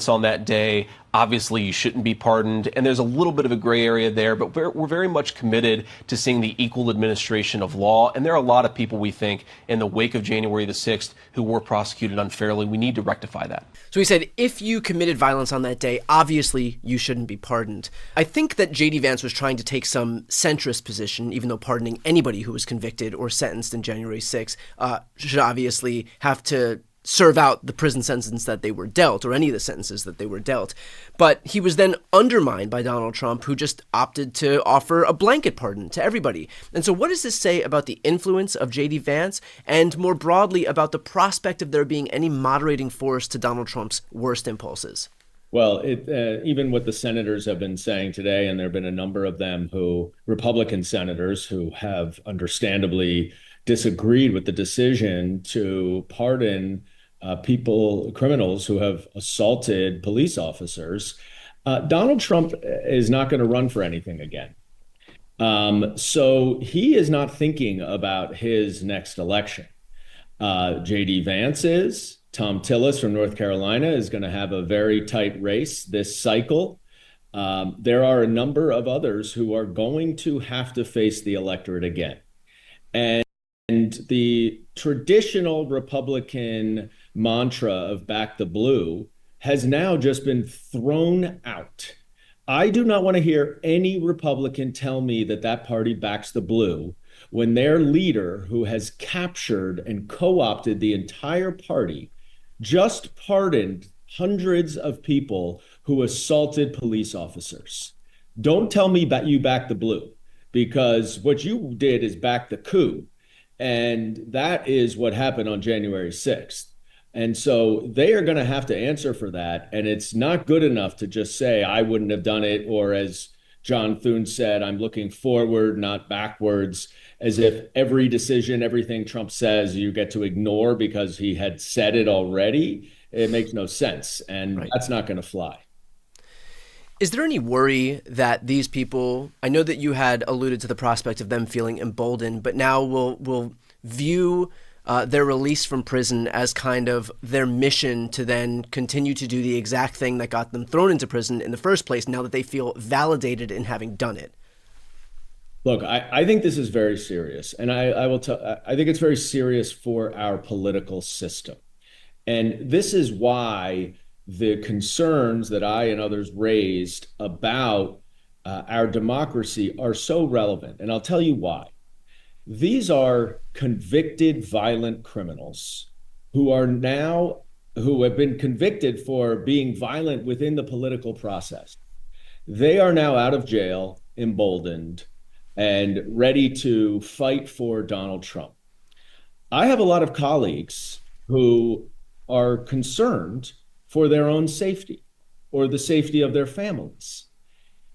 on that day, obviously you shouldn't be pardoned, and there's a little bit of a gray area there, but we're very much committed to seeing the equal administration of law, and there are a lot of people, we think, in the wake of January the 6th who were prosecuted unfairly. We need to rectify that. So he said, if you committed violence on that day, obviously you shouldn't be pardoned. I think that J.D. Vance was trying to take some centrist position, even though pardoning anybody who was convicted or sentenced in January 6th should obviously have to serve out the prison sentence that they were dealt, or any of the sentences that they were dealt. But he was then undermined by Donald Trump, who just opted to offer a blanket pardon to everybody. And so what does this say about the influence of J.D. Vance, and more broadly about the prospect of there being any moderating force to Donald Trump's worst impulses? Well, even what the senators have been saying today, and there have been a number of them Republican senators who have understandably disagreed with the decision to pardon criminals who have assaulted police officers. Donald Trump is not going to run for anything again. So he is not thinking about his next election. J.D. Vance is. Tom Tillis from North Carolina is going to have a very tight race this cycle. There are a number of others who are going to have to face the electorate again. And the traditional Republican mantra of back the blue has now just been thrown out. I do not want to hear any Republican tell me that that party backs the blue when their leader, who has captured and co-opted the entire party, just pardoned hundreds of people who assaulted police officers. Don't tell me that you back the blue, because what you did is back the coup. And that is what happened on January 6th. And so they are going to have to answer for that. And it's not good enough to just say, I wouldn't have done it. Or as John Thune said, I'm looking forward, not backwards, as if every decision, everything Trump says, you get to ignore because he had said it already. It makes no sense. And right. That's not going to fly. Is there any worry that these people, I know that you had alluded to the prospect of them feeling emboldened, but now will view their release from prison as kind of their mission to then continue to do the exact thing that got them thrown into prison in the first place, now that they feel validated in having done it? Look, I think this is very serious. And I think it's very serious for our political system. And this is why the concerns that I and others raised about our democracy are so relevant. And I'll tell you why. These are convicted violent criminals who have been convicted for being violent within the political process. They are now out of jail, emboldened, and ready to fight for Donald Trump. I have a lot of colleagues who are concerned for their own safety or the safety of their families.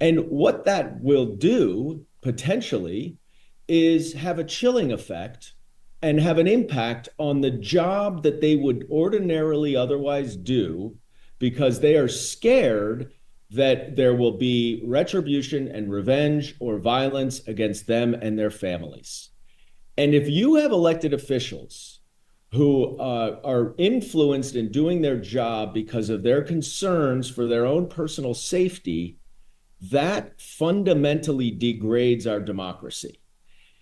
And what that will do potentially is have a chilling effect and have an impact on the job that they would ordinarily otherwise do, because they are scared that there will be retribution and revenge or violence against them and their families. And if you have elected officials who are influenced in doing their job because of their concerns for their own personal safety, that fundamentally degrades our democracy.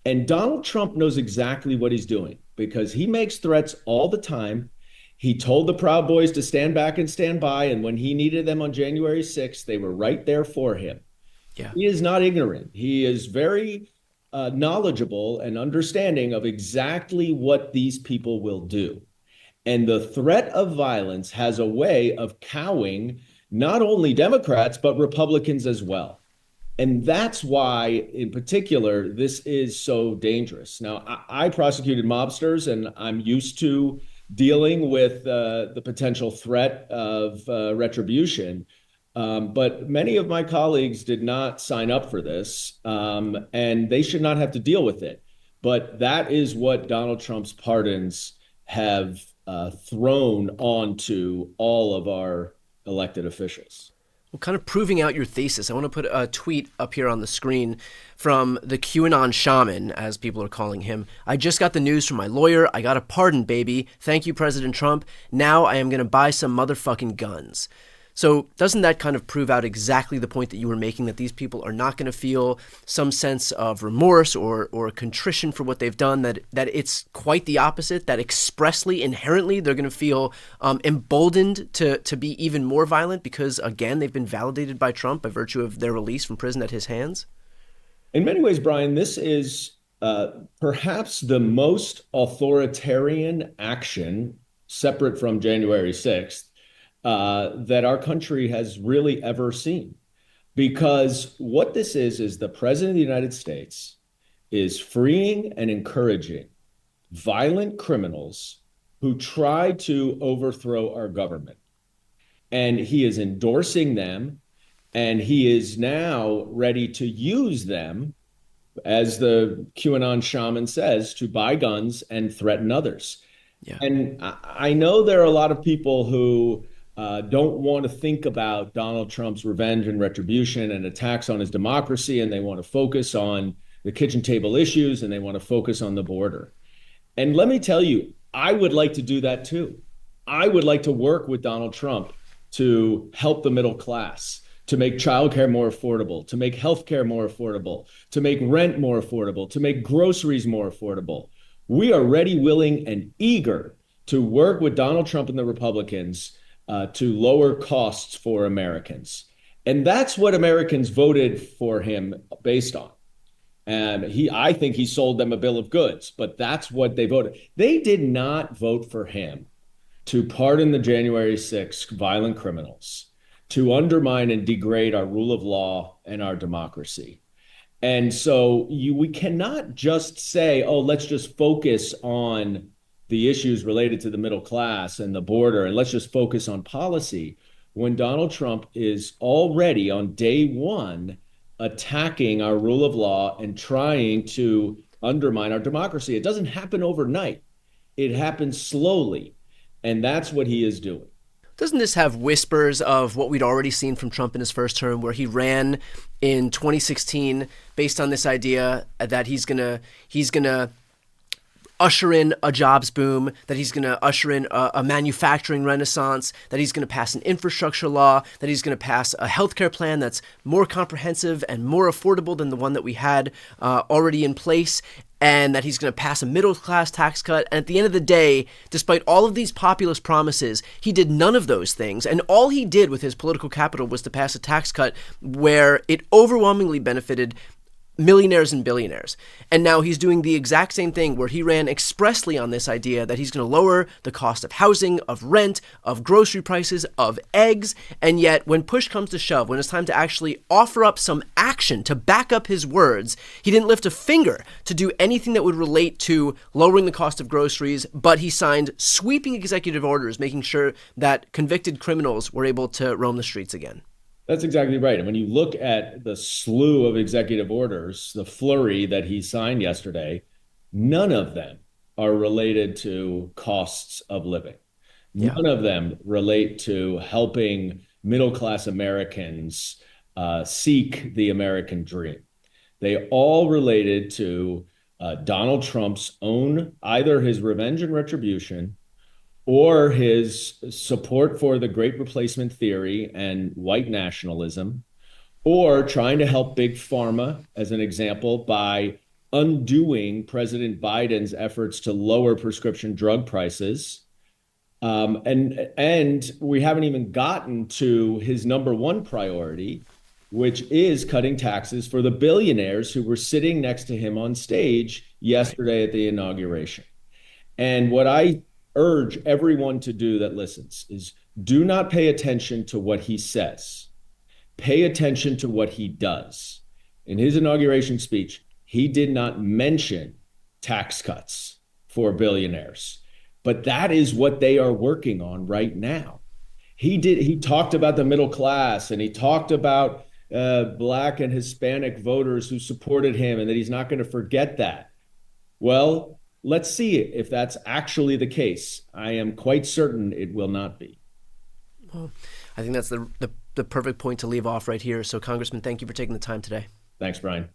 And Donald Trump knows exactly what he's doing, because he makes threats all the time. He told the Proud Boys to stand back and stand by, and when he needed them on January 6th, they were right there for him. Yeah. He is not ignorant. He is very knowledgeable and understanding of exactly what these people will do. And the threat of violence has a way of cowing not only Democrats, but Republicans as well. And that's why, in particular, this is so dangerous. Now, I prosecuted mobsters, and I'm used to dealing with the potential threat of retribution. But many of my colleagues did not sign up for this, and they should not have to deal with it. But that is what Donald Trump's pardons have thrown onto all of our elected officials. Well, kind of proving out your thesis, I want to put a tweet up here on the screen from the QAnon shaman, as people are calling him. I just got the news from my lawyer. I got a pardon, baby. Thank you, President Trump. Now I am going to buy some motherfucking guns. So doesn't that kind of prove out exactly the point that you were making, that these people are not going to feel some sense of remorse or contrition for what they've done, that it's quite the opposite, that expressly, inherently, they're going to feel emboldened to be even more violent because, again, they've been validated by Trump by virtue of their release from prison at his hands? In many ways, Brian, this is perhaps the most authoritarian action, separate from January 6th, that our country has really ever seen. Because what this is the President of the United States is freeing and encouraging violent criminals who try to overthrow our government. And he is endorsing them, and he is now ready to use them, as the QAnon shaman says, to buy guns and threaten others. Yeah. And I know there are a lot of people who don't want to think about Donald Trump's revenge and retribution and attacks on his democracy, and they want to focus on the kitchen table issues, and they want to focus on the border. And let me tell you, I would like to do that too. I would like to work with Donald Trump to help the middle class, to make childcare more affordable, to make healthcare more affordable, to make rent more affordable, to make groceries more affordable. We are ready, willing, and eager to work with Donald Trump and the Republicans to lower costs for Americans. And that's what Americans voted for him based on. And I think he sold them a bill of goods, but that's what they voted. They did not vote for him to pardon the January 6th violent criminals, to undermine and degrade our rule of law and our democracy. And so we cannot just say, oh, let's just focus on the issues related to the middle class and the border, and let's just focus on policy, when Donald Trump is already on day one attacking our rule of law and trying to undermine our democracy. It doesn't happen overnight. It happens slowly, and that's what he is doing. Doesn't this have whispers of what we'd already seen from Trump in his first term, where he ran in 2016 based on this idea that he's gonna usher in a jobs boom, that he's going to usher in a manufacturing renaissance, that he's going to pass an infrastructure law, that he's going to pass a healthcare plan that's more comprehensive and more affordable than the one that we had already in place, and that he's going to pass a middle-class tax cut. And at the end of the day, despite all of these populist promises, he did none of those things. And all he did with his political capital was to pass a tax cut where it overwhelmingly benefited millionaires and billionaires. And now he's doing the exact same thing, where he ran expressly on this idea that he's going to lower the cost of housing, of rent, of grocery prices, of eggs. And yet when push comes to shove, when it's time to actually offer up some action to back up his words, he didn't lift a finger to do anything that would relate to lowering the cost of groceries, but he signed sweeping executive orders making sure that convicted criminals were able to roam the streets again. That's exactly right. And when you look at the slew of executive orders, the flurry that he signed yesterday, none of them are related to costs of living. Yeah. None of them relate to helping middle-class Americans seek the American dream. They all related to Donald Trump's own, either his revenge and retribution, or his support for the Great Replacement theory and white nationalism, or trying to help Big Pharma, as an example, by undoing President Biden's efforts to lower prescription drug prices. And we haven't even gotten to his number one priority, which is cutting taxes for the billionaires who were sitting next to him on stage yesterday at the inauguration. And what I urge everyone to do that listens is, do not pay attention to what he says. Pay attention to what he does. In his inauguration speech, he did not mention tax cuts for billionaires, but that is what they are working on right now. He talked about the middle class, and he talked about Black and Hispanic voters who supported him, and that he's not going to forget that. Well, let's see if that's actually the case. I am quite certain it will not be. Well, I think that's the perfect point to leave off right here. So, Congressman, thank you for taking the time today. Thanks, Brian.